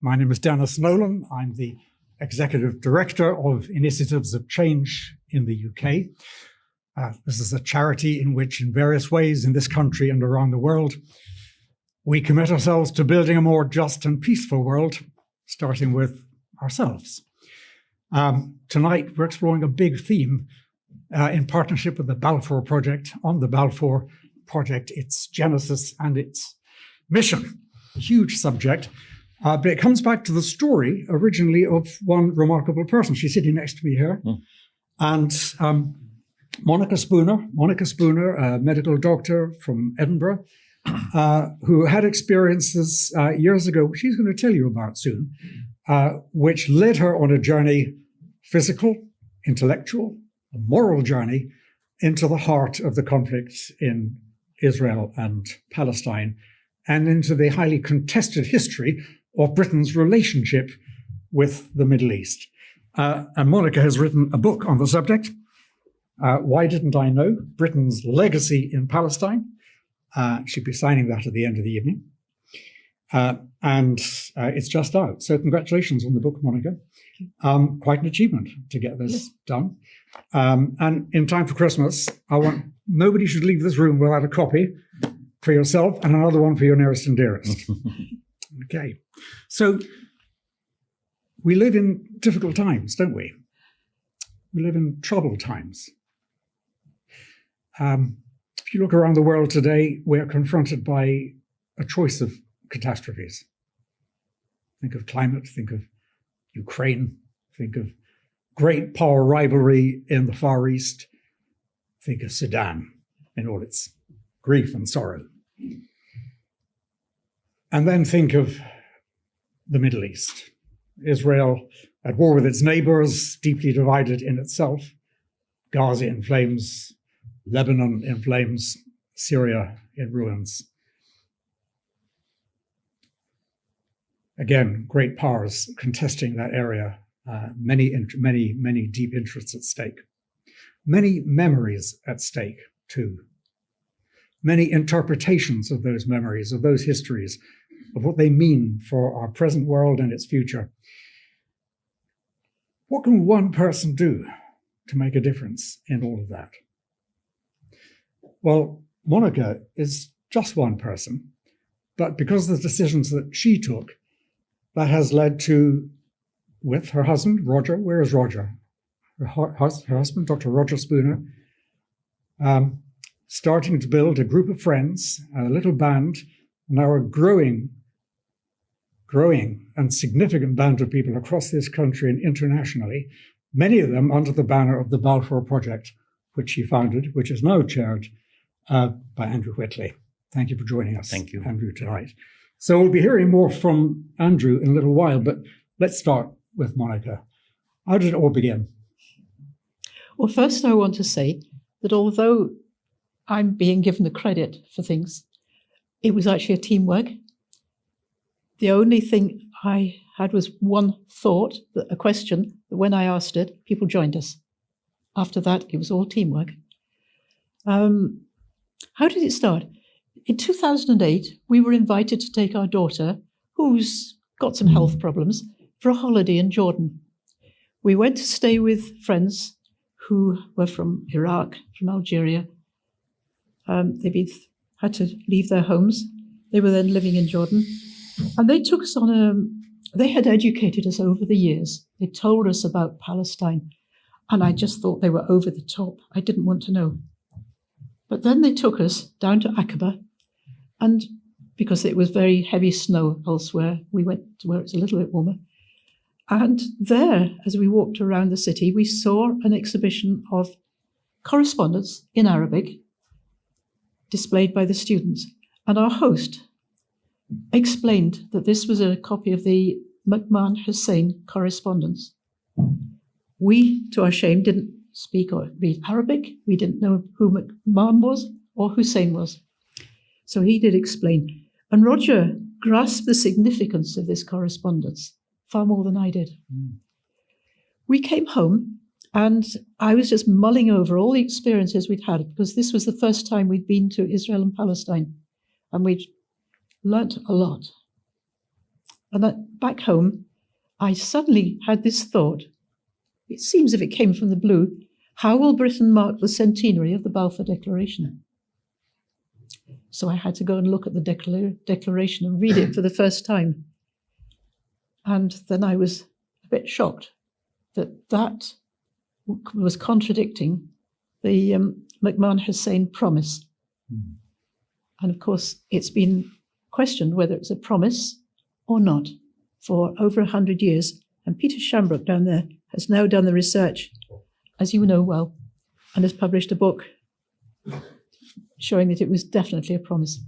My name is Denis Nowlan. I'm the Executive Director of Initiatives of Change in the UK. This is a charity in which, in various ways in this country and around the world, we commit ourselves to building a more just and peaceful world, starting with ourselves. Tonight, we're exploring a big theme in partnership with the Balfour Project, on the Balfour Project, its genesis and its mission. A huge subject, but it comes back to the story originally of one remarkable person. She's sitting next to me here. And Monica Spooner, a medical doctor from Edinburgh, who had experiences years ago, which she's going to tell you about soon, which led her on a journey, physical, intellectual, a moral journey, into the heart of the conflict in Israel and Palestine, and into the highly contested history of Britain's relationship with the Middle East. And Monica has written a book on the subject, Why Didn't I Know? Britain's Legacy in Palestine. She'll be signing that at the end of the evening. And it's just out. So congratulations on the book, Monica. Quite an achievement to get this done. And in time for Christmas, nobody should leave this room without a copy for yourself and another one for your nearest and dearest. Okay. So we live in difficult times, don't we? We live in troubled times. If you look around the world today, we are confronted by a choice of catastrophes. Think of climate, think of Ukraine, think of great power rivalry in the Far East, think of Sudan in all its grief and sorrow. And then think of the Middle East. Israel at war with its neighbors, deeply divided in itself. Gaza in flames, Lebanon in flames, Syria in ruins. Again, great powers contesting that area, many deep interests at stake. Many memories at stake, too. Many interpretations of those memories, of those histories, of what they mean for our present world and its future. What can one person do to make a difference in all of that? Well, Monica is just one person, but because of the decisions that she took, that has led to, with her husband, Roger, where is Roger? Her husband, Dr. Roger Spooner, starting to build a group of friends, a little band, now a growing and significant band of people across this country and internationally, many of them under the banner of the Balfour Project, which she founded, which is now chaired by Andrew Whitley. Thank you for joining us, Thank you, Andrew, tonight. So we'll be hearing more from Andrew in a little while, but let's start with Monica. How did it all begin? Well, first I want to say that although I'm being given the credit for things, it was actually a teamwork. The only thing I had was one thought, a question, that when I asked it, people joined us. After that, it was all teamwork. How did it start? In 2008, we were invited to take our daughter, who's got some health problems, for a holiday in Jordan. We went to stay with friends who were from Iraq, from Algeria. They had to leave their homes. They were then living in Jordan. And they took us they had educated us over the years. They told us about Palestine. And I just thought they were over the top. I didn't want to know. But then they took us down to Aqaba. And because it was very heavy snow elsewhere, we went to where it's a little bit warmer. And there, as we walked around the city, we saw an exhibition of correspondence in Arabic displayed by the students. And our host explained that this was a copy of the McMahon Hussein correspondence. We, to our shame, didn't speak or read Arabic. We didn't know who McMahon was or Hussein was. So he did explain. And Roger grasped the significance of this correspondence far more than I did. We came home and I was just mulling over all the experiences we'd had, because this was the first time we'd been to Israel and Palestine, and we'd learnt a lot. And back home, I suddenly had this thought. It seems as if it came from the blue. How will Britain mark the centenary of the Balfour Declaration? So I had to go and look at the declaration and read it for the first time. And then I was a bit shocked that was contradicting the McMahon Hussein promise. Mm. And of course, it's been questioned whether it's a promise or not for over 100 years. And Peter Shamrock down there has now done the research, as you know well, and has published a book showing that it was definitely a promise.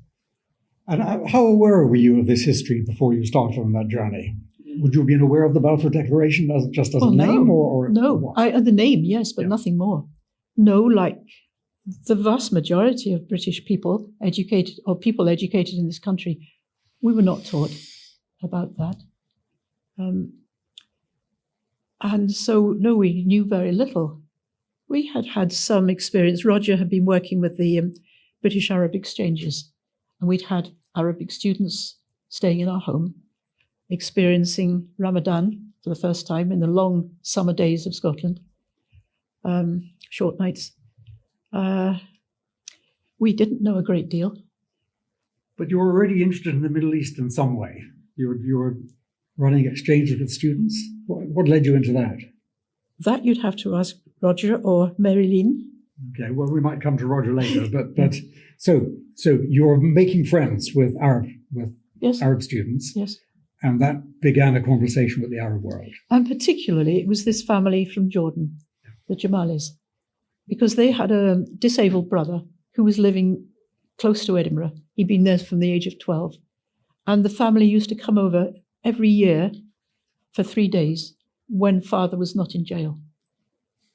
And how aware were you of this history before you started on that journey? Would you have been aware of the Balfour Declaration just as a name? Or no, the name, yes, but nothing more. No, like the vast majority of British people educated in this country, we were not taught about that. And so, no, we knew very little. We had some experience. Roger had been working with the British Arab exchanges, and we'd had Arabic students staying in our home, experiencing Ramadan for the first time in the long summer days of Scotland, short nights. We didn't know a great deal. But you were already interested in the Middle East in some way. You were running exchanges with students. What led you into that? That you'd have to ask Roger or Mary Lynn. Okay, well, we might come to Roger later. But so you're making friends with Arab students. Yes. And that began a conversation with the Arab world. And particularly, it was this family from Jordan, the Jamalis, because they had a disabled brother who was living close to Edinburgh. He'd been there from the age of 12. And the family used to come over every year for 3 days when father was not in jail.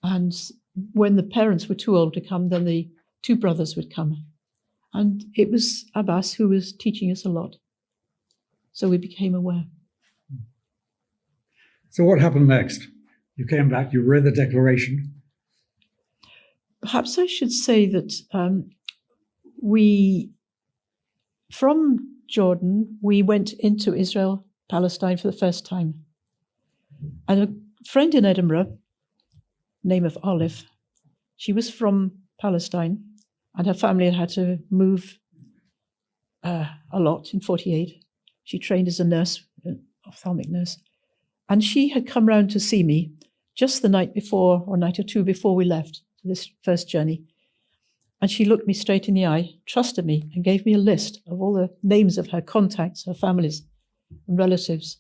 And when the parents were too old to come, then the two brothers would come. And it was Abbas who was teaching us a lot. So we became aware. So what happened next? You came back, you read the declaration. Perhaps I should say that from Jordan, we went into Israel, Palestine for the first time. And a friend in Edinburgh, name of Olive, she was from Palestine, and her family had to move a lot in 1948. She trained as a nurse, an ophthalmic nurse. And she had come round to see me just the night before, or night or two before we left this first journey. And she looked me straight in the eye, trusted me, and gave me a list of all the names of her contacts, her families and relatives.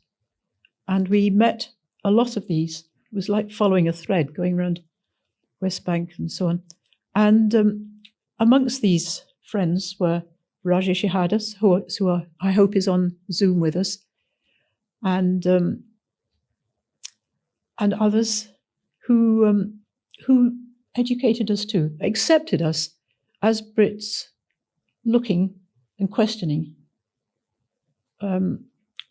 And we met a lot of these. It was like following a thread going around West Bank and so on. And amongst these friends were Rajesh Shahadas, who I hope is on Zoom with us, and others who educated us too, accepted us as Brits, looking and questioning. And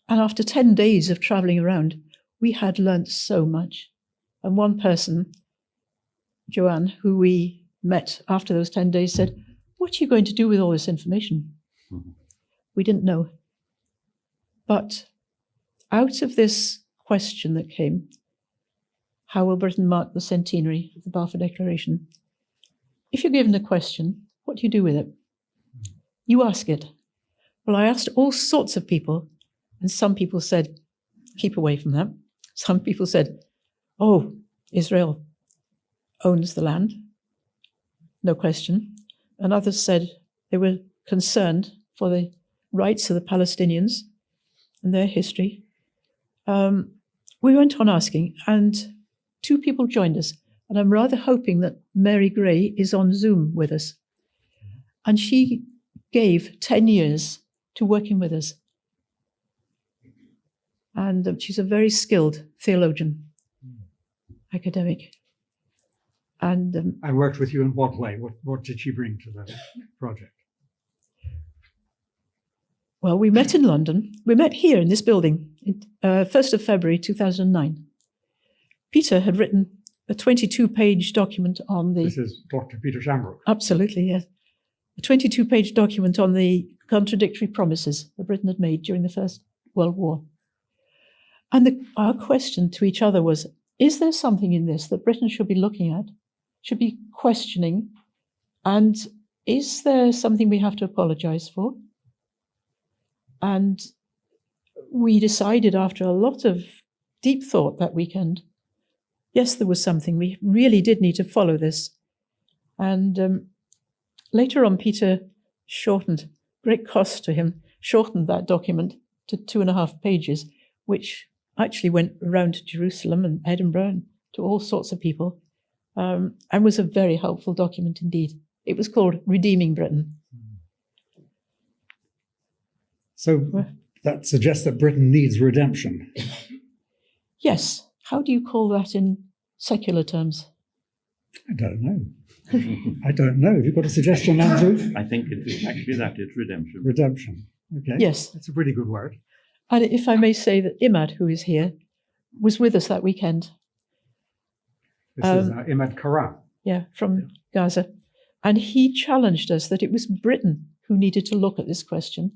after 10 days of travelling around, we had learnt so much. And one person, Joanne, who we met after those 10 days, said, "What are you going to do with all this information?" Mm-hmm. We didn't know. But out of this question that came, how will Britain mark the centenary of the Balfour Declaration? If you're given a question, what do you do with it? You ask it. Well, I asked all sorts of people, and some people said, keep away from that. Some people said, oh, Israel owns the land, no question. And others said they were concerned for the rights of the Palestinians and their history. We went on asking, and 2 people joined us. And I'm rather hoping that Mary Gray is on Zoom with us. And she gave 10 years to working with us. And she's a very skilled theologian, academic. And I worked with you in what way? What did she bring to the project? Well, we met in London. We met here in this building, 1st of February 2009. Peter had written a 22-page document on the... This is Dr. Peter Shamrock. Absolutely, yes. A 22-page document on the contradictory promises that Britain had made during the First World War. And our question to each other was, is there something in this that Britain should be looking at, should be questioning, and is there something we have to apologise for? And we decided after a lot of deep thought that weekend, yes, there was something. We really did need to follow this. And later on, Peter shortened, great cost to him, shortened that document to 2.5 pages, which actually went around to Jerusalem and Edinburgh and to all sorts of people, and was a very helpful document indeed. It was called Redeeming Britain. So that suggests that Britain needs redemption. Yes. How do you call that in secular terms? I don't know. I don't know. Have you got a suggestion, Andrew? I think it is actually that, it's redemption. Redemption. Okay. Yes. That's a pretty good word. And if I may say that Imad, who is here, was with us that weekend. This is Imad Karam. Yeah, from Gaza. And he challenged us that it was Britain who needed to look at this question.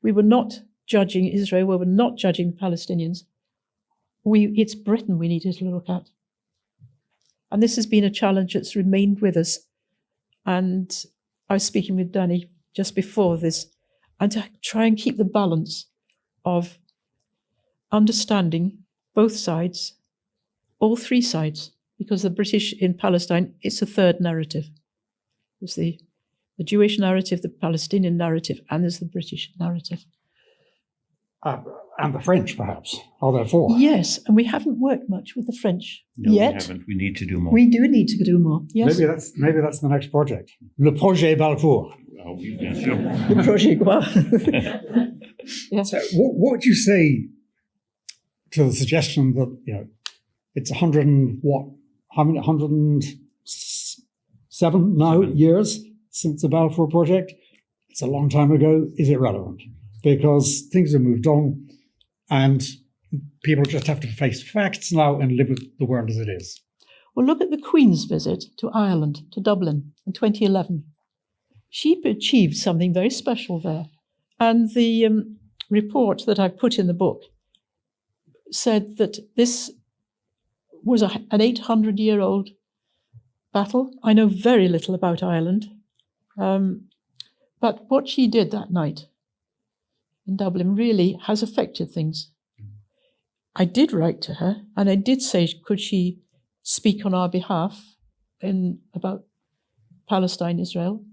We were not judging Israel, we were not judging the Palestinians. It's Britain we needed to look at. And this has been a challenge that's remained with us. And I was speaking with Danny just before this, and to try and keep the balance of understanding both sides, all three sides, because the British in Palestine, it's a third narrative. There's the Jewish narrative, the Palestinian narrative, and there's the British narrative. And the French, perhaps, are there four? Yes, and we haven't worked much with the French yet. We haven't. We need to do more. We do need to do more, yes. Maybe that's the next project. Le Projet Balfour. Oh, yeah, sure. The project, well. Yeah. So what would you say to the suggestion that, it's 100 and what? How many? 107 now years since the Balfour Project? It's a long time ago. Is it relevant? Because things have moved on and people just have to face facts now and live with the world as it is. Well, look at the Queen's visit to Ireland, to Dublin in 2011. She achieved something very special there. And the report that I put in the book said that this was an 800-year-old battle. I know very little about Ireland, but what she did that night in Dublin really has affected things. I did write to her, and I did say, could she speak on our behalf about Palestine, Israel?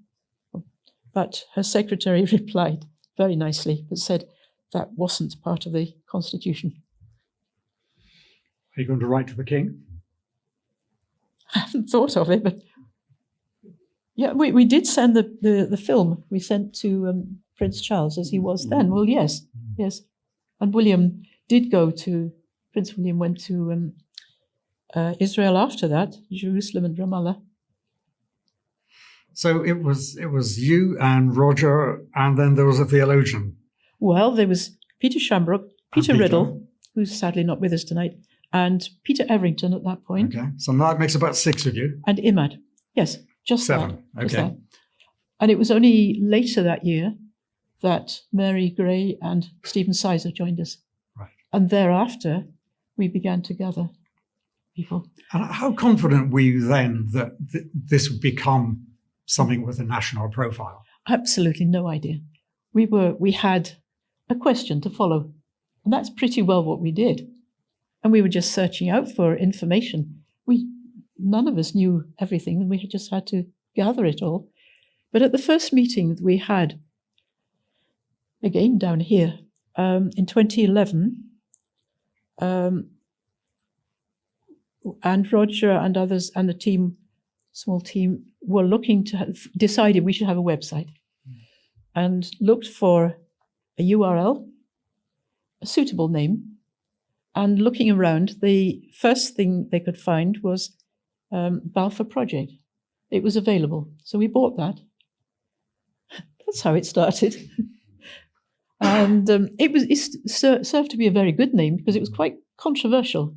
But her secretary replied very nicely, but said that wasn't part of the constitution. Are you going to write to the king? I haven't thought of it, but yeah, we did send the film. We sent to Prince Charles as he was then. Well, yes. And William did go to, Prince William went to Israel after that, Jerusalem and Ramallah. So it was you and Roger, and then there was a theologian. Well, there was Peter Shamrock, Peter Riddle, who's sadly not with us tonight, and Peter Everington at that point. Okay, so now that makes about 6 of you. And Imad. Yes, just 7. Just okay. that. And it was only later that year that Mary Gray and Stephen Sizer joined us. Right. And thereafter, we began to gather people. And how confident were you then that this would become something with a national profile? Absolutely no idea. We had a question to follow, and that's pretty well what we did. And we were just searching out for information. None of us knew everything, and we just had to gather it all. But at the first meeting that we had, again down here, in 2011, and Roger and others and the team, small team, were decided we should have a website and looked for a URL, a suitable name, and looking around, the first thing they could find was Balfour Project. It was available, so we bought that. That's how it started. And it served to be a very good name because it was quite controversial,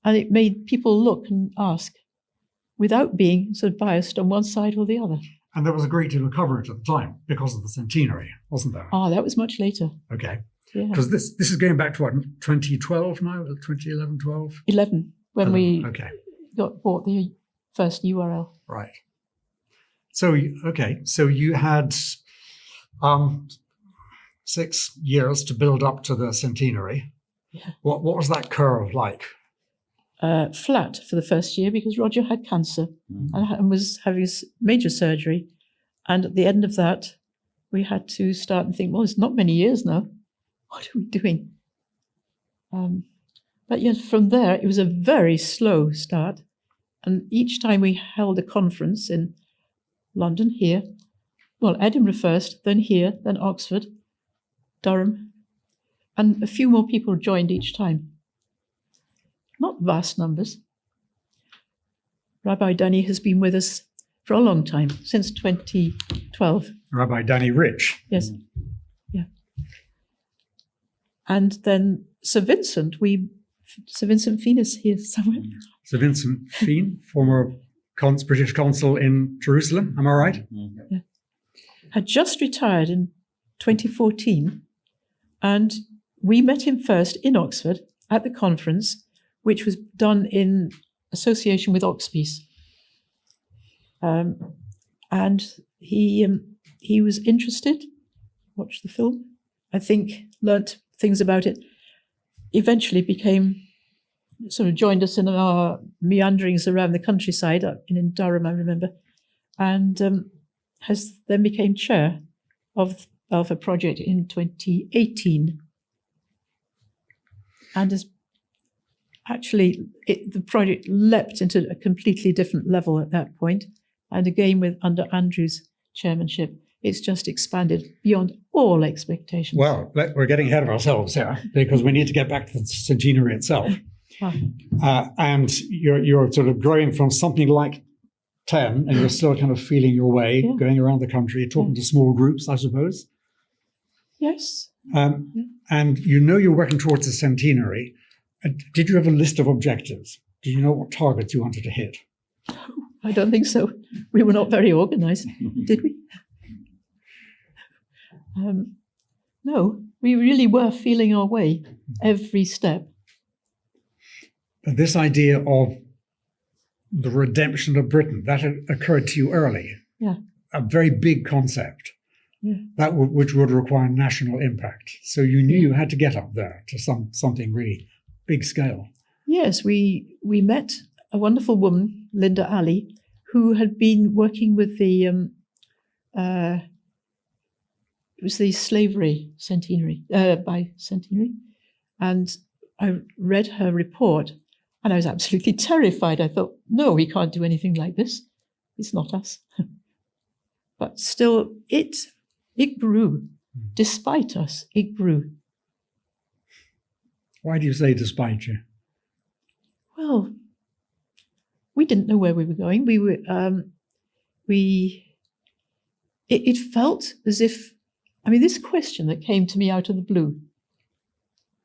and it made people look and ask without being sort of biased on one side or the other. And there was a great deal of coverage at the time because of the centenary, wasn't there? Ah, that was much later. Okay. Yeah. Because this is going back to what, 2012 now, 2011, 12? 11, when we Okay, bought the first URL. right. So, so you had 6 years to build up to the centenary. Yeah. What was that curve like? Flat for the first year because Roger had cancer and was having major surgery. And at the end of that, we had to start and think, well, it's not many years now. What are we doing? But yes, from there, it was a very slow start. And each time we held a conference in London, here, well, Edinburgh first, then here, then Oxford, Durham, and a few more people joined each time. Not vast numbers. Rabbi Danny has been with us for a long time, since 2012. Rabbi Danny Rich. Yes. Yeah. And then Sir Vincent Feen is here somewhere. Sir Vincent Feen, former British consul in Jerusalem, am I right? Yeah. Had just retired in 2014, and we met him first in Oxford at the conference, which was done in association with Oxpeace. And he was interested, watched the film, I think, learnt things about it, eventually joined us in our meanderings around the countryside, in Durham, I remember, and has then became chair of the Balfour Project in 2018. And has actually, the project leapt into a completely different level at that point. And again, under Andrew's chairmanship, it's just expanded beyond all expectations. Well, we're getting ahead of ourselves here because we need to get back to the centenary itself. And you're sort of growing from something like 10, and you're still kind of feeling your way, going around the country, talking to small groups, I suppose. Yes. And you're working towards the centenary. Did you have a list of objectives? Did you know what targets you wanted to hit? I don't think so. We were not very organized, did we? No, we really were feeling our way every step. But this idea of the redemption of Britain, that had occurred to you early. Yeah. A very big concept. Yeah. Which would require national impact. So you knew you had to get up there to something really big scale. Yes, we met a wonderful woman, Linda Ali, who had been working with the it was the slavery bicentenary, and I read her report, and I was absolutely terrified. I thought, no, we can't do anything like this. It's not us. But still, it grew. Despite us, it grew. Why do you say despite you? Well, we didn't know where we were going. It felt as if, this question that came to me out of the blue,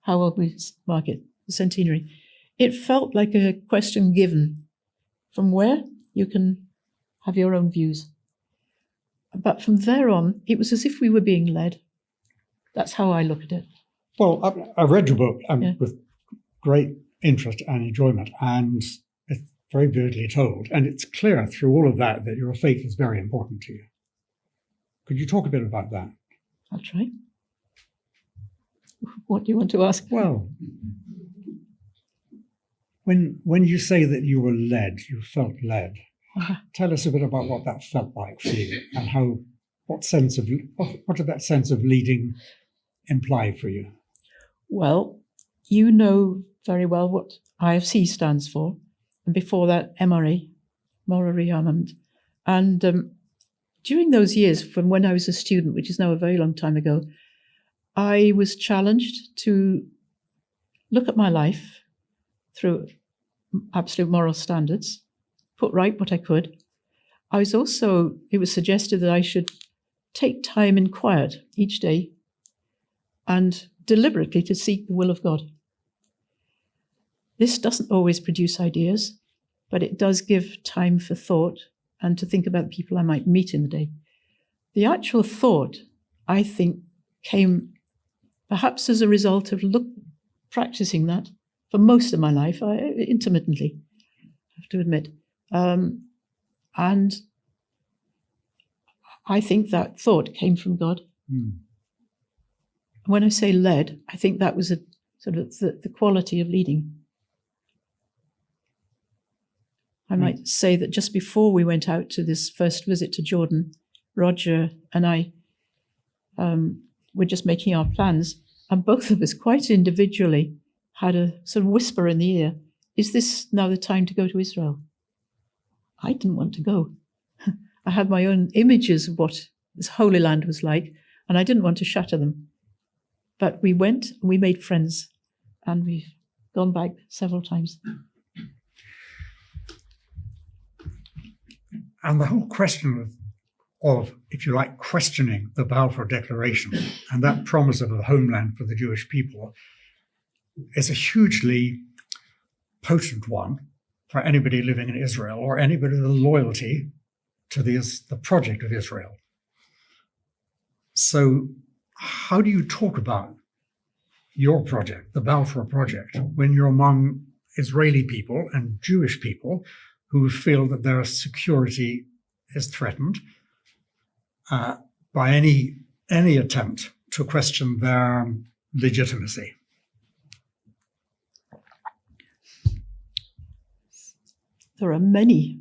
how will we mark it, the centenary? It felt like a question given from where you can have your own views. But from there on, it was as if we were being led. That's how I look at it. Well, I've read your book with great interest and enjoyment, and it's very vividly told. And it's clear through all of that your faith is very important to you. Could you talk a bit about that? I'll try. What do you want to ask? Well, when you say that you were led, you felt led, tell us a bit about what that felt like for you and what did that sense of leading imply for you? Well, you know very well what IofC stands for, and before that, MRA, Moral Rearmament. And during those years, from when I was a student, which is now a very long time ago, I was challenged to look at my life through absolute moral standards, put right what I could. It was suggested that I should take time in quiet each day and deliberately to seek the will of God. This doesn't always produce ideas, but it does give time for thought and to think about the people I might meet in the day. The actual thought, I think, came perhaps as a result of practicing that for most of my life, intermittently, I have to admit. And I think that thought came from God. When I say led, I think that was a sort of the quality of leading. I might say that just before we went out to this first visit to Jordan, Roger and I were just making our plans, and both of us quite individually had a sort of whisper in the ear, is this now the time to go to Israel? I didn't want to go. I had my own images of what this Holy Land was like, and I didn't want to shatter them. But we went, and we made friends, and we've gone back several times. And the whole question of, if you like, questioning the Balfour Declaration and that promise of a homeland for the Jewish people is a hugely potent one for anybody living in Israel or anybody with a loyalty to the project of Israel. So how do you talk about your project, the Balfour Project, when you're among Israeli people and Jewish people who feel that their security is threatened by any attempt to question their legitimacy? There are many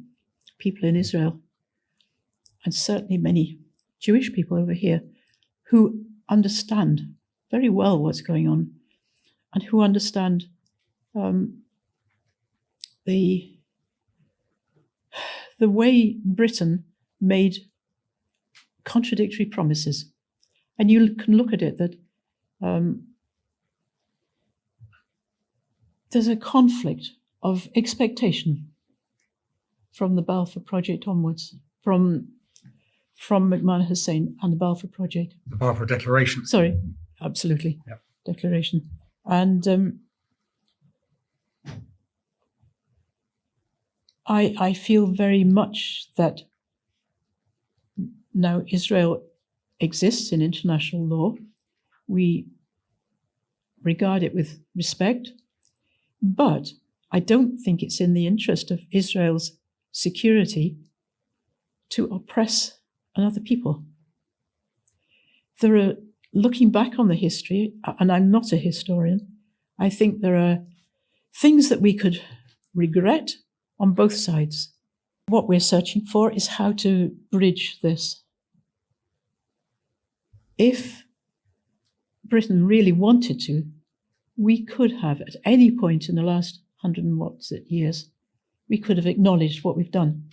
people in Israel, and certainly many Jewish people over here, who understand very well what's going on, and who understand the way Britain made contradictory promises. And you can look at it that there's a conflict of expectation from the Balfour Project onwards, from McMahon Hussein and the Balfour Project. The Balfour Declaration. Sorry, absolutely. Yep. Declaration. And I feel very much that now Israel exists in international law. We regard it with respect, but I don't think it's in the interest of Israel's security to oppress another people. There are, looking back on the history, and I'm not a historian, I think there are things that we could regret on both sides. What we're searching for is how to bridge this. If Britain really wanted to, we could have, at any point in the last 100 and what's it years, we could have acknowledged what we've done.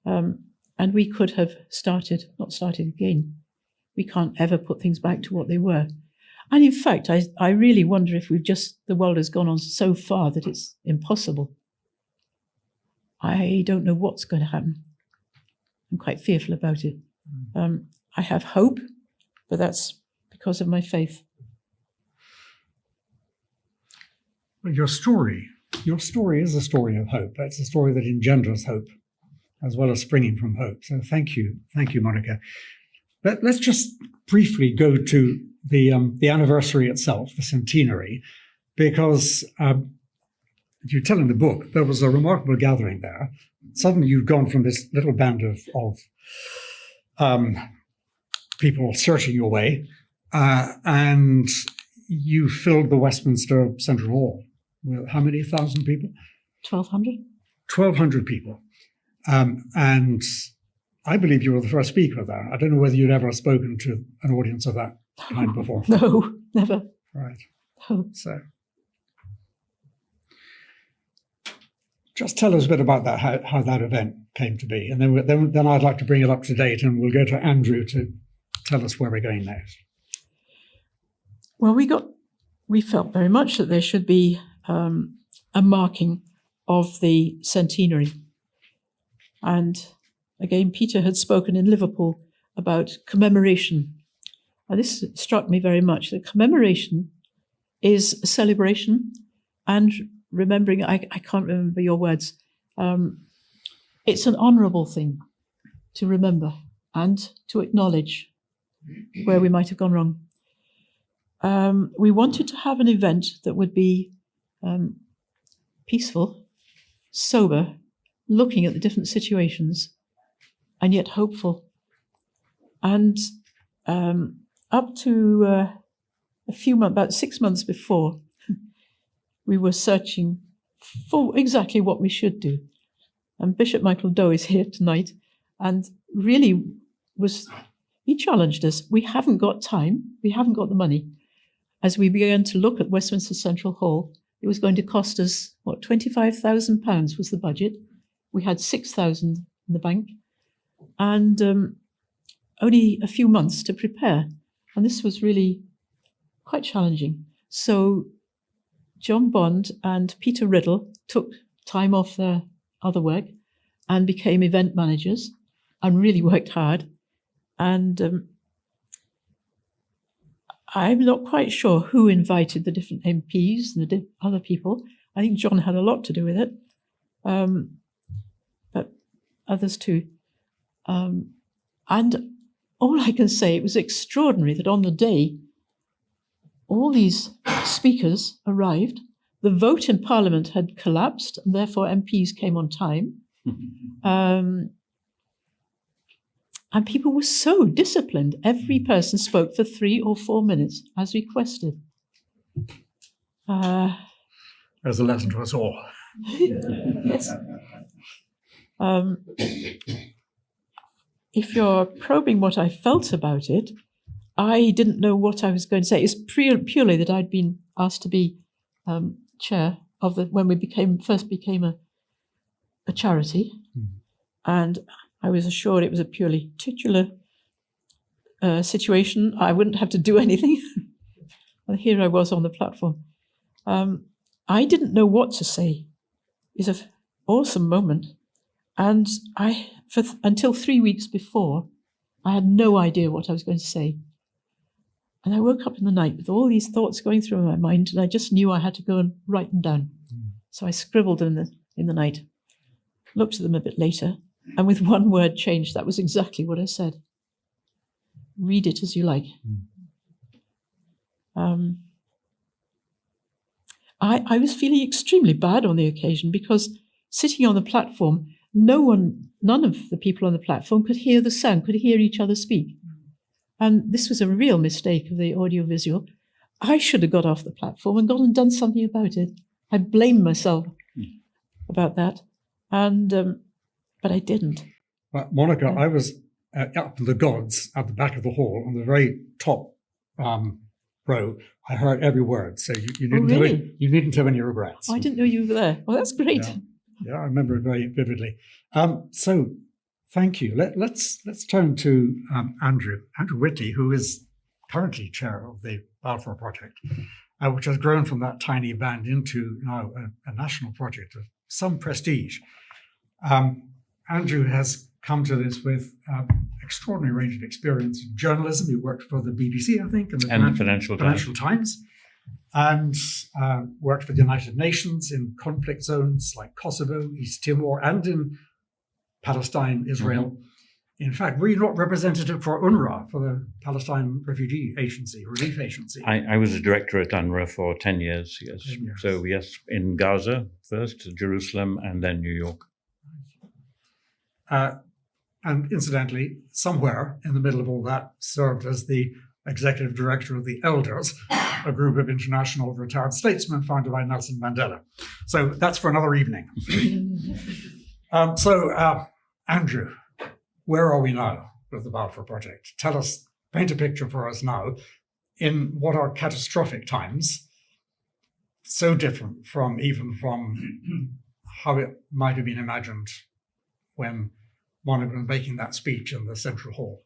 And we could have not started again. We can't ever put things back to what they were. And in fact, I really wonder if the world has gone on so far that it's impossible. I don't know what's going to happen. I'm quite fearful about it. I have hope, but that's because of my faith. Well, your story is a story of hope. It's a story that engenders hope, as well as springing from hope. So thank you, Monica. Let's just briefly go to the anniversary itself, the centenary, because you tell in the book there was a remarkable gathering there. Suddenly you've gone from this little band of people searching your way, and you filled the Westminster Central Hall with how many thousand people? 1,200. 1,200 people. And I believe you were the first speaker there. I don't know whether you'd ever spoken to an audience of that kind before. No, never. Right. No. So just tell us a bit about that, how that event came to be. And then I'd like to bring it up to date, and we'll go to Andrew to tell us where we're going next. Well, we felt very much that there should be a marking of the centenary. And again, Peter had spoken in Liverpool about commemoration. And this struck me very much. The commemoration is a celebration and remembering, I can't remember your words, it's an honourable thing to remember and to acknowledge where we might have gone wrong. we wanted to have an event that would be peaceful, sober, looking at the different situations, and yet hopeful. And up to a few months, about 6 months before, we were searching for exactly what we should do. And Bishop Michael Doe is here tonight, and really he challenged us. We haven't got time, we haven't got the money. As we began to look at Westminster Central Hall, it was going to cost us, £25,000 was the budget. We had 6,000 in the bank, and only a few months to prepare. And this was really quite challenging. So John Bond and Peter Riddle took time off their other work and became event managers and really worked hard. And I'm not quite sure who invited the different MPs and the other people. I think John had a lot to do with it, but others too. And all I can say, it was extraordinary that on the day, all these speakers arrived. The vote in Parliament had collapsed, and therefore MPs came on time. And people were so disciplined. Every person spoke for 3 or 4 minutes, as requested. There's a lesson to us all. Yes. If you're probing what I felt about it, I didn't know what I was going to say. It's purely that I'd been asked to be chair of when we first became a charity, and I was assured it was a purely titular situation. I wouldn't have to do anything. And here I was on the platform. I didn't know what to say. It's an awesome moment. And until 3 weeks before, I had no idea what I was going to say. And I woke up in the night with all these thoughts going through my mind, and I just knew I had to go and write them down. So I scribbled them in the night, looked at them a bit later, and with one word changed, that was exactly what I said. Read it as you like. I was feeling extremely bad on the occasion because sitting on the platform, none of the people on the platform could hear the sound, could hear each other speak. And this was a real mistake of the audiovisual. I should have got off the platform and gone and done something about it. I blame myself about that, but I didn't. Well, Monica, I was up in the gods at the back of the hall on the very top row. I heard every word, so you needn't have any regrets. Oh, I didn't know you were there. Well, that's great. Yeah, I remember it very vividly. So thank you. Let's turn to Andrew Whitley, who is currently chair of the Balfour Project, which has grown from that tiny band into now a national project of some prestige. Andrew has come to this with extraordinary range of experience in journalism. He worked for the BBC, I think, and the Financial Times, and worked for the United Nations in conflict zones like Kosovo, East Timor, and in Palestine, Israel. In fact, were you not representative for UNRWA, for the Palestine Refugee Agency, Relief Agency? I was a director at UNRWA for 10 years, yes. 10 years. So, yes, in Gaza first, Jerusalem, and then New York. And incidentally, somewhere in the middle of all that, served as the executive director of the Elders, a group of international retired statesmen founded by Nelson Mandela. So that's for another evening. Andrew, where are we now with the Balfour Project? Tell us, paint a picture for us now in what are catastrophic times, so different from how it might have been imagined when one had been making that speech in the Central Hall.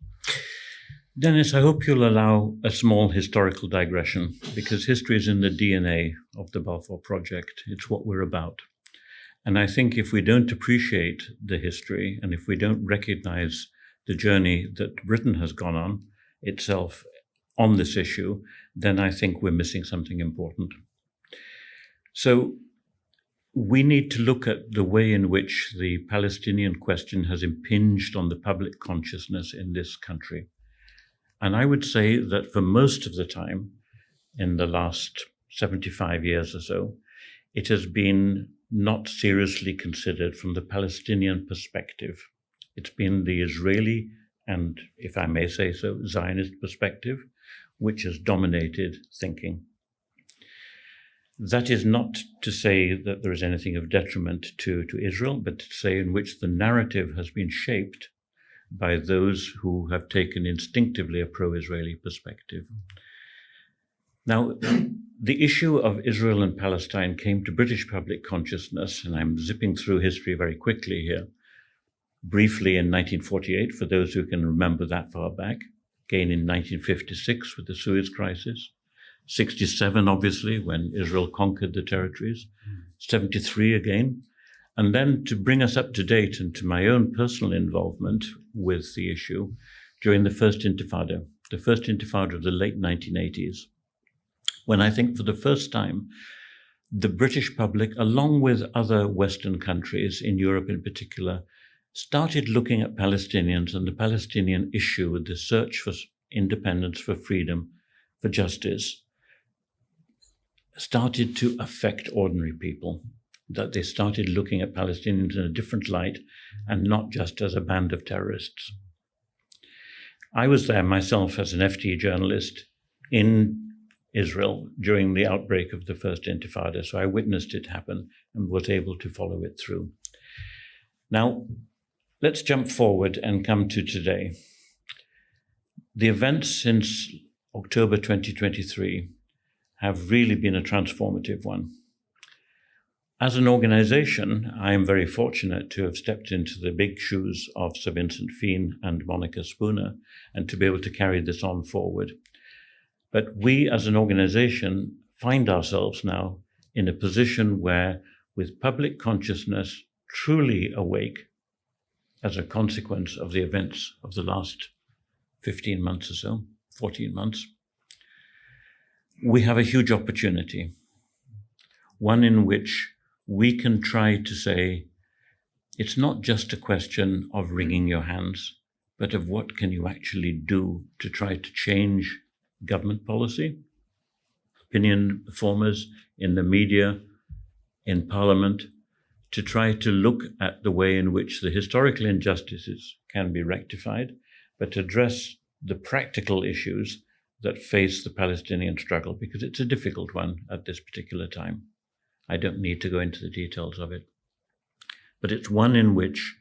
Denis, I hope you'll allow a small historical digression, because history is in the DNA of the Balfour Project. It's what we're about. And I think if we don't appreciate the history, and if we don't recognize the journey that Britain has gone on itself on this issue, then I think we're missing something important. So we need to look at the way in which the Palestinian question has impinged on the public consciousness in this country. And I would say that for most of the time, in the last 75 years or so, it has been not seriously considered from the Palestinian perspective. It's been the Israeli and, if I may say so, Zionist perspective, which has dominated thinking. That is not to say that there is anything of detriment to Israel, but to say in which the narrative has been shaped by those who have taken instinctively a pro-Israeli perspective. Now, the issue of Israel and Palestine came to British public consciousness, and I'm zipping through history very quickly here. Briefly in 1948, for those who can remember that far back. Again in 1956 with the Suez Crisis. 67, obviously, when Israel conquered the territories. 73 again. And then to bring us up to date and to my own personal involvement with the issue during the First Intifada of the late 1980s, when I think for the first time, the British public, along with other Western countries, in Europe in particular, started looking at Palestinians and the Palestinian issue with the search for independence, for freedom, for justice, started to affect ordinary people, that they started looking at Palestinians in a different light and not just as a band of terrorists. I was there myself as an FT journalist in Israel during the outbreak of the First Intifada, so I witnessed it happen and was able to follow it through. Now, let's jump forward and come to today. The events since October 2023 have really been a transformative one. As an organization, I am very fortunate to have stepped into the big shoes of Sir Vincent Fien and Monica Spooner and to be able to carry this on forward. But we as an organization find ourselves now in a position where, with public consciousness truly awake as a consequence of the events of the last 15 months or so, 14 months, we have a huge opportunity, one in which we can try to say, it's not just a question of wringing your hands, but of what can you actually do to try to change government policy, opinion formers in the media, in Parliament, to try to look at the way in which the historical injustices can be rectified, but address the practical issues that face the Palestinian struggle, because it's a difficult one at this particular time. I don't need to go into the details of it. But it's one in which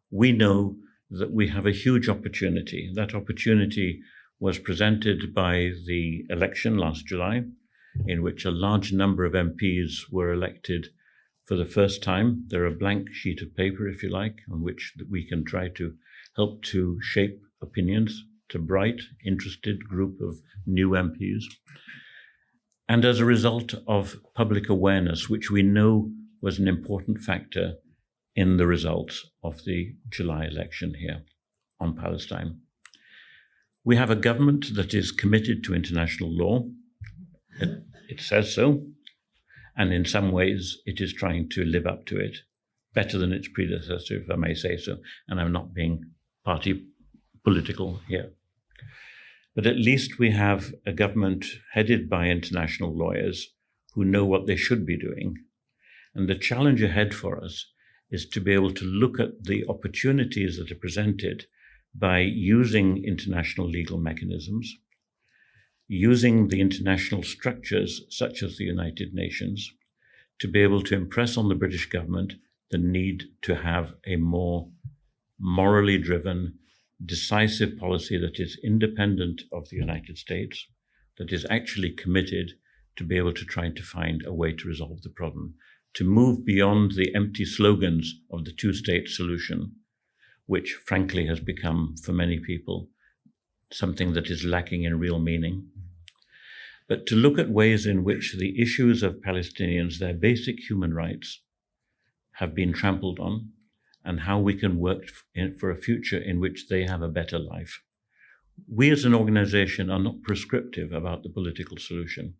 we know that we have a huge opportunity. That opportunity was presented by the election last July, in which a large number of MPs were elected for the first time. They're a blank sheet of paper, if you like, on which we can try to help to shape opinions to bright, interested group of new MPs. And as a result of public awareness, which we know was an important factor in the results of the July election here on Palestine. We have a government that is committed to international law. It says so. And in some ways, it is trying to live up to it better than its predecessor, if I may say so. And I'm not being party political here. But at least we have a government headed by international lawyers who know what they should be doing. And the challenge ahead for us is to be able to look at the opportunities that are presented by using international legal mechanisms, using the international structures such as the United Nations, to be able to impress on the British government the need to have a more morally driven, decisive policy that is independent of the United States, that is actually committed to be able to try to find a way to resolve the problem, to move beyond the empty slogans of the two-state solution, which frankly has become, for many people, something that is lacking in real meaning. But to look at ways in which the issues of Palestinians, their basic human rights, have been trampled on, and how we can work for a future in which they have a better life. We as an organization are not prescriptive about the political solution.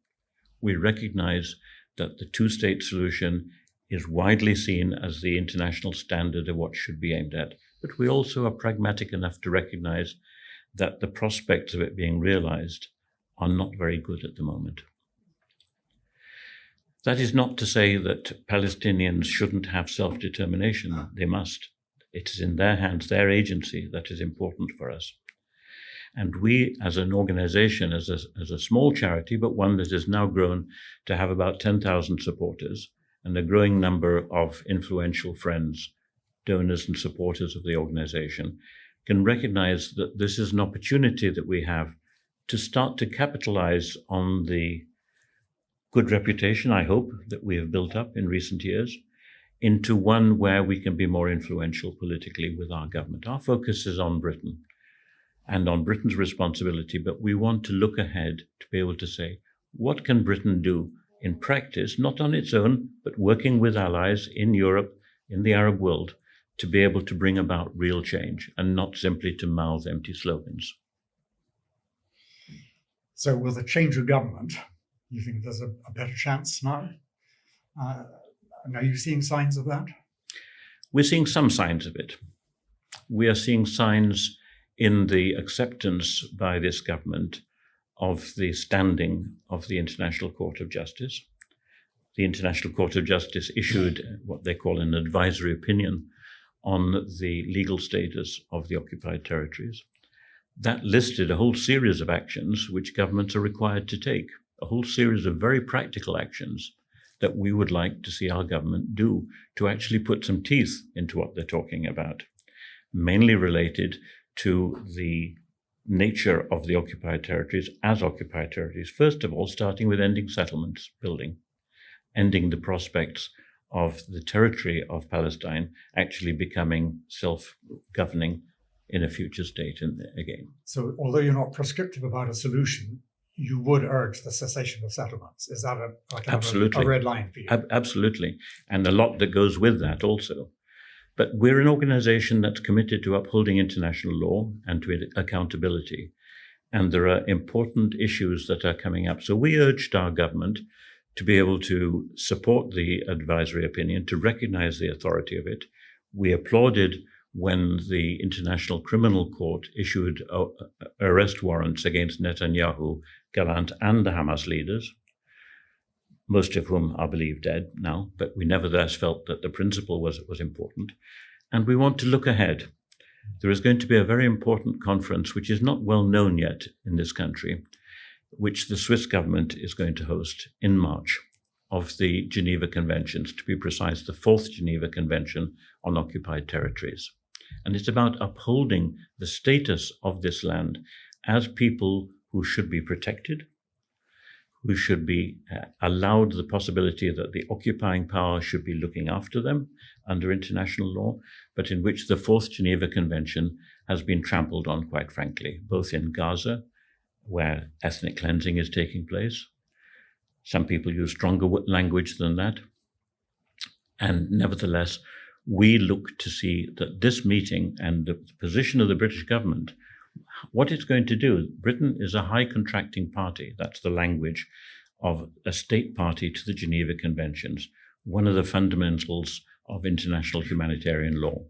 We recognize that the two-state solution is widely seen as the international standard of what should be aimed at. But we also are pragmatic enough to recognize that the prospects of it being realized are not very good at the moment. That is not to say that Palestinians shouldn't have self-determination. They must. It is in their hands, their agency, that is important for us. And we, as an organization, as a small charity, but one that has now grown to have about 10,000 supporters and a growing number of influential friends, donors and supporters of the organization, can recognize that this is an opportunity that we have to start to capitalize on the good reputation, I hope, that we have built up in recent years, into one where we can be more influential politically with our government. Our focus is on Britain and on Britain's responsibility, but we want to look ahead to be able to say, what can Britain do in practice, not on its own, but working with allies in Europe, in the Arab world, to be able to bring about real change and not simply to mouth empty slogans. So with a change of government, you think there's a better chance now? And are you seeing signs of that? We're seeing some signs of it. We are seeing signs in the acceptance by this government of the standing of the International Court of Justice. The International Court of Justice issued what they call an advisory opinion on the legal status of the occupied territories. That listed a whole series of actions which governments are required to take, a whole series of very practical actions that we would like to see our government do to actually put some teeth into what they're talking about, mainly related to the nature of the occupied territories as occupied territories. First of all, starting with ending settlements building, ending the prospects of the territory of Palestine actually becoming self-governing in a future state again. So although you're not prescriptive about a solution, you would urge the cessation of settlements. Is that a red line for you? Absolutely. And a lot that goes with that also. But we're an organization that's committed to upholding international law and to accountability. And there are important issues that are coming up. So we urged our government to be able to support the advisory opinion, to recognize the authority of it. We applauded when the International Criminal Court issued arrest warrants against Netanyahu, Gallant, and the Hamas leaders, most of whom are believed dead now, but we nevertheless felt that the principle was important. And we want to look ahead. There is going to be a very important conference, which is not well known yet in this country, which the Swiss government is going to host in March, of the Geneva Conventions, to be precise, the Fourth Geneva Convention on Occupied Territories. And it's about upholding the status of this land as people who should be protected, who should be allowed the possibility that the occupying power should be looking after them under international law, but in which the Fourth Geneva Convention has been trampled on, quite frankly, both in Gaza, where ethnic cleansing is taking place. Some people use stronger language than that. And nevertheless, we look to see that this meeting and the position of the British government, what it's going to do. Britain is a high contracting party. That's the language of a state party to the Geneva Conventions, one of the fundamentals of international humanitarian law.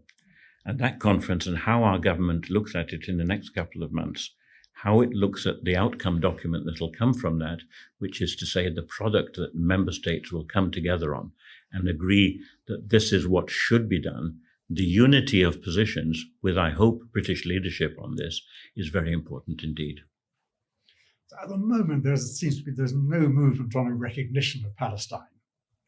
And that conference and how our government looks at it in the next couple of months, how it looks at the outcome document that will come from that, which is to say the product that member states will come together on and agree that this is what should be done. The unity of positions with, I hope, British leadership on this is very important indeed. At the moment, there's no movement on a recognition of Palestine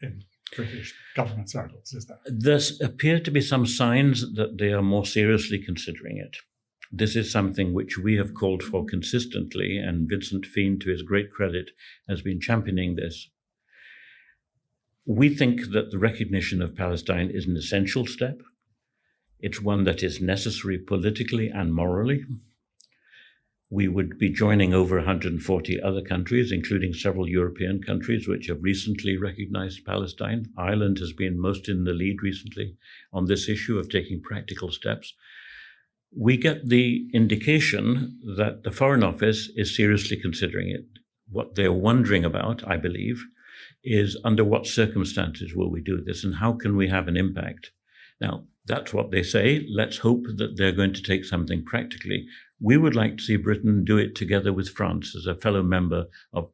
in British government circles, is there? There appear to be some signs that they are more seriously considering it. This is something which we have called for consistently, and Vincent Fien, to his great credit, has been championing this. We think that the recognition of Palestine is an essential step. It's one that is necessary politically and morally. We would be joining over 140 other countries, including several European countries, which have recently recognized Palestine. Ireland has been most in the lead recently on this issue of taking practical steps. We get the indication that the Foreign Office is seriously considering it. What they're wondering about, I believe, is under what circumstances will we do this and how can we have an impact? Now, that's what they say. Let's hope that they're going to take something practically We would like to see Britain do it together with France as a fellow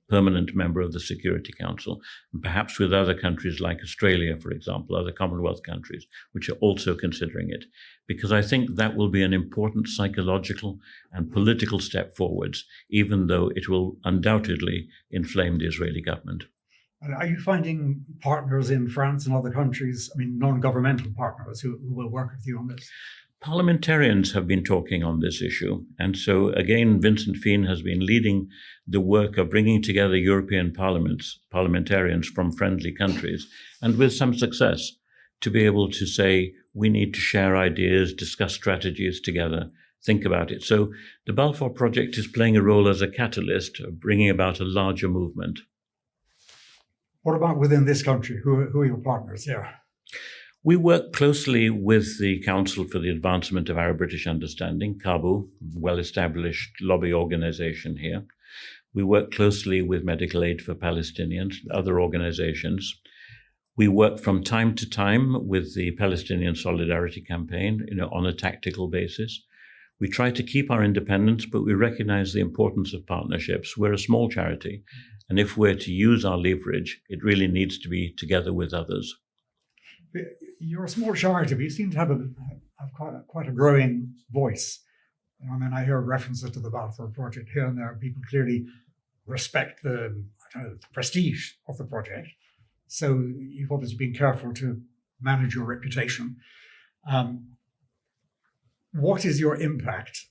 permanent member of the Security Council, and perhaps with other countries like Australia, for example, other Commonwealth countries, which are also considering it, because I think that will be an important psychological and political step forwards, even though it will undoubtedly inflame the Israeli government. And are you finding partners in France and other countries, non-governmental partners who will work with you on this? Parliamentarians have been talking on this issue. And so, again, Vincent Fien has been leading the work of bringing together European parliamentarians from friendly countries, and with some success, to be able to say, we need to share ideas, discuss strategies together, think about it. So the Balfour Project is playing a role as a catalyst of bringing about a larger movement. What about within this country? Who are your partners here? We work closely with the Council for the Advancement of Arab-British Understanding, CABU, well-established lobby organization here. We work closely with Medical Aid for Palestinians, other organizations. We work from time to time with the Palestinian Solidarity Campaign, on a tactical basis. We try to keep our independence, but we recognize the importance of partnerships. We're a small charity, and if we're to use our leverage, it really needs to be together with others. You're a small charity, but you seem to have quite a growing voice. I hear references to the Balfour Project here and there. People clearly respect the prestige of the project. So you've obviously been careful to manage your reputation. What is your impact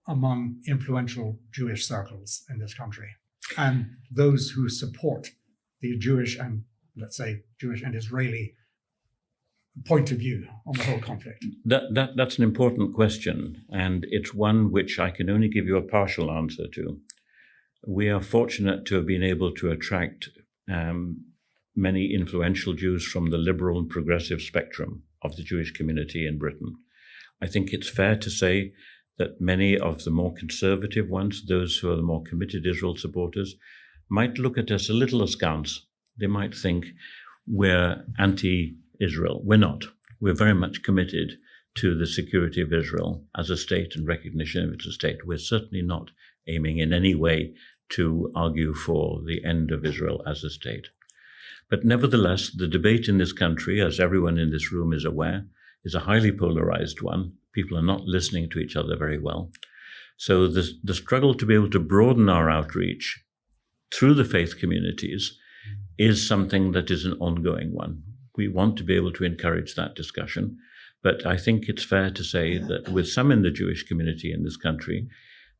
among influential Jewish circles in this country and those who support the Jewish and, let's say, Jewish and Israeli point of view on the whole conflict? That's an important question, and it's one which I can only give you a partial answer to. We are fortunate to have been able to attract many influential Jews from the liberal and progressive spectrum of the Jewish community in Britain. I think it's fair to say that many of the more conservative ones, those who are the more committed Israel supporters, might look at us a little askance. They might think we're anti-Israel. We're not. We're very much committed to the security of Israel as a state and recognition of it as a state. We're certainly not aiming in any way to argue for the end of Israel as a state. But nevertheless, the debate in this country, as everyone in this room is aware, is a highly polarized one. People are not listening to each other very well. So the struggle to be able to broaden our outreach through the faith communities is something that is an ongoing one. We want to be able to encourage that discussion. But I think it's fair to say that with some in the Jewish community in this country,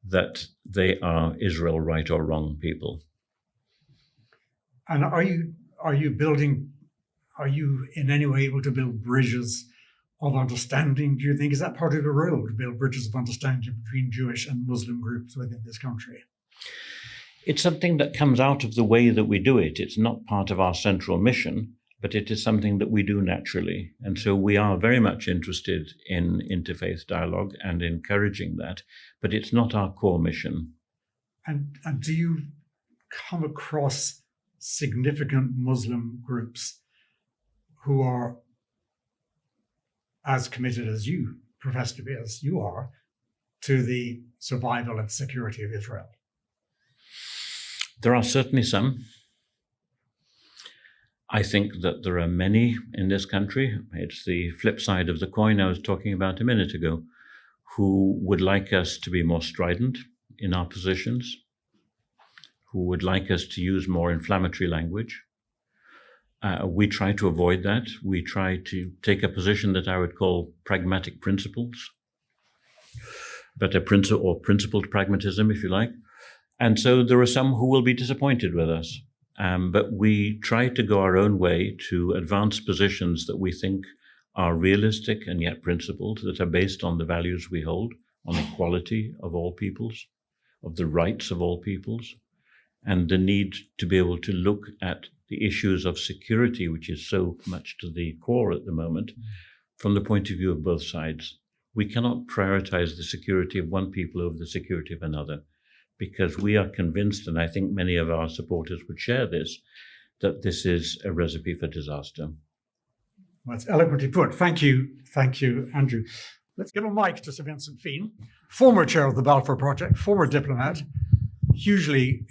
that they are Israel right or wrong people. And are you in any way able to build bridges of understanding, do you think? Is that part of your role, to build bridges of understanding between Jewish and Muslim groups within this country? It's something that comes out of the way that we do it. It's not part of our central mission, but it is something that we do naturally. And so we are very much interested in interfaith dialogue and encouraging that, but it's not our core mission. And do you come across significant Muslim groups who are as committed as you profess to be, as you are, to the survival and security of Israel? There are certainly some. I think that there are many in this country. It's the flip side of the coin I was talking about a minute ago, who would like us to be more strident in our positions, who would like us to use more inflammatory language. We try to avoid that. We try to take a position that I would call pragmatic principles, but principled pragmatism, if you like. And so there are some who will be disappointed with us. But we try to go our own way to advance positions that we think are realistic and yet principled, that are based on the values we hold, on equality of all peoples, of the rights of all peoples, and the need to be able to look at the issues of security, which is so much to the core at the moment, from the point of view of both sides. We cannot prioritize the security of one people over the security of another, because we are convinced, and I think many of our supporters would share this, that this is a recipe for disaster. Well, it's eloquently put. Thank you, Andrew. Let's give a mic to Sir Vincent Feen, former chair of the Balfour Project, former diplomat, hugely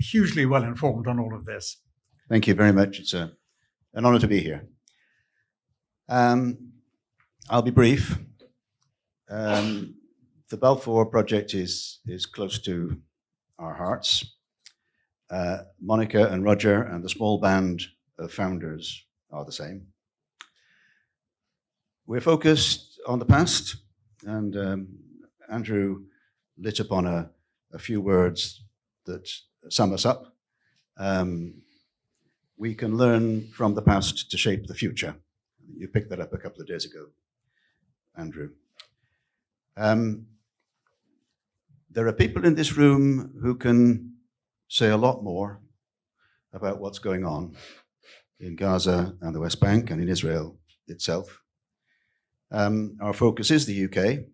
well informed on all of this. Thank you very much. It's an honor to be here. I'll be brief. The Balfour Project is close to our hearts. Monica and Roger and the small band of founders are the same. We're focused on the past, and Andrew lit upon a few words that sum us up. We can learn from the past to shape the future. You picked that up a couple of days ago, Andrew. There are people in this room who can say a lot more about what's going on in Gaza and the West Bank and in Israel itself. Our focus is the UK,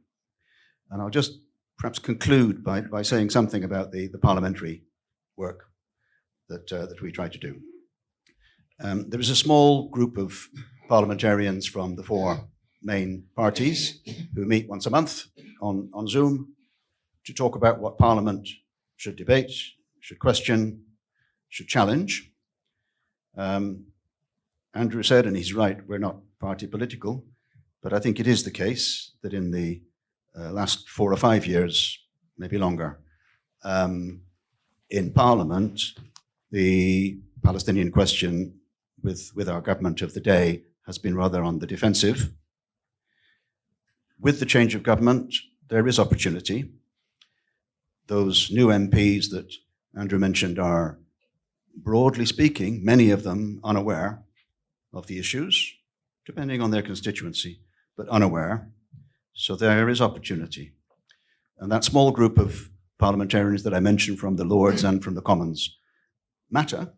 and I'll just perhaps conclude by saying something about the parliamentary work that we try to do. There is a small group of parliamentarians from the four main parties who meet once a month on Zoom to talk about what Parliament should debate, should question, should challenge. Andrew said, and he's right, we're not party political, but I think it is the case that in the last 4 or 5 years, maybe longer, in Parliament, the Palestinian question with our government of the day has been rather on the defensive. With the change of government, there is opportunity. Those new MPs that Andrew mentioned are, broadly speaking, many of them unaware of the issues, depending on their constituency, but unaware. So there is opportunity. And that small group of parliamentarians that I mentioned from the Lords and from the Commons matter.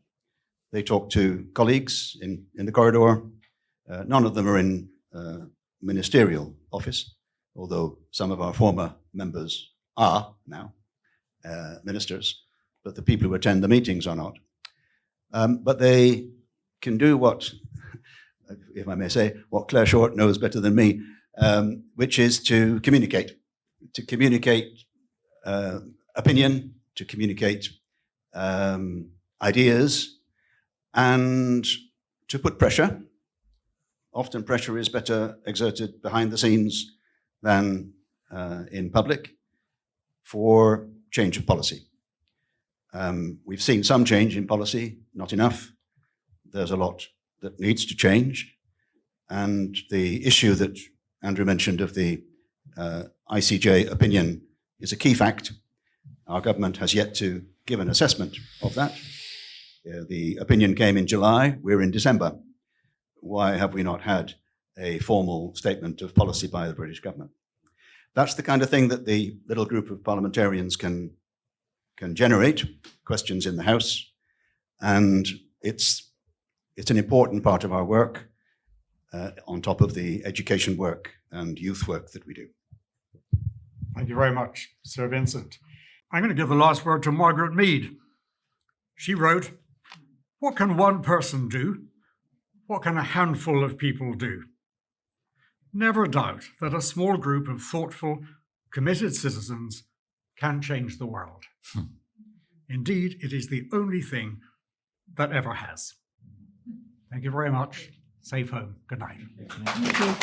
They talk to colleagues in the corridor. None of them are in ministerial office, although some of our former members are now ministers, but the people who attend the meetings are not. But they can do what, if I may say, what Claire Short knows better than me, which is to communicate opinion, to communicate ideas, and to put pressure. Often pressure is better exerted behind the scenes than in public for change of policy. We've seen some change in policy, not enough. There's a lot that needs to change. And the issue that Andrew mentioned of the ICJ opinion is a key fact. Our government has yet to give an assessment of that. The opinion came in July, we're in December. Why have we not had a formal statement of policy by the British government? That's the kind of thing that the little group of parliamentarians can generate, questions in the House, and it's an important part of our work on top of the education work and youth work that we do. Thank you very much, Sir Vincent. I'm going to give the last word to Margaret Mead. She wrote, "What can one person do? What can a handful of people do? Never doubt that a small group of thoughtful, committed citizens can change the world. Indeed, it is the only thing that ever has." Thank you very much. Safe home. Good night. Thank you.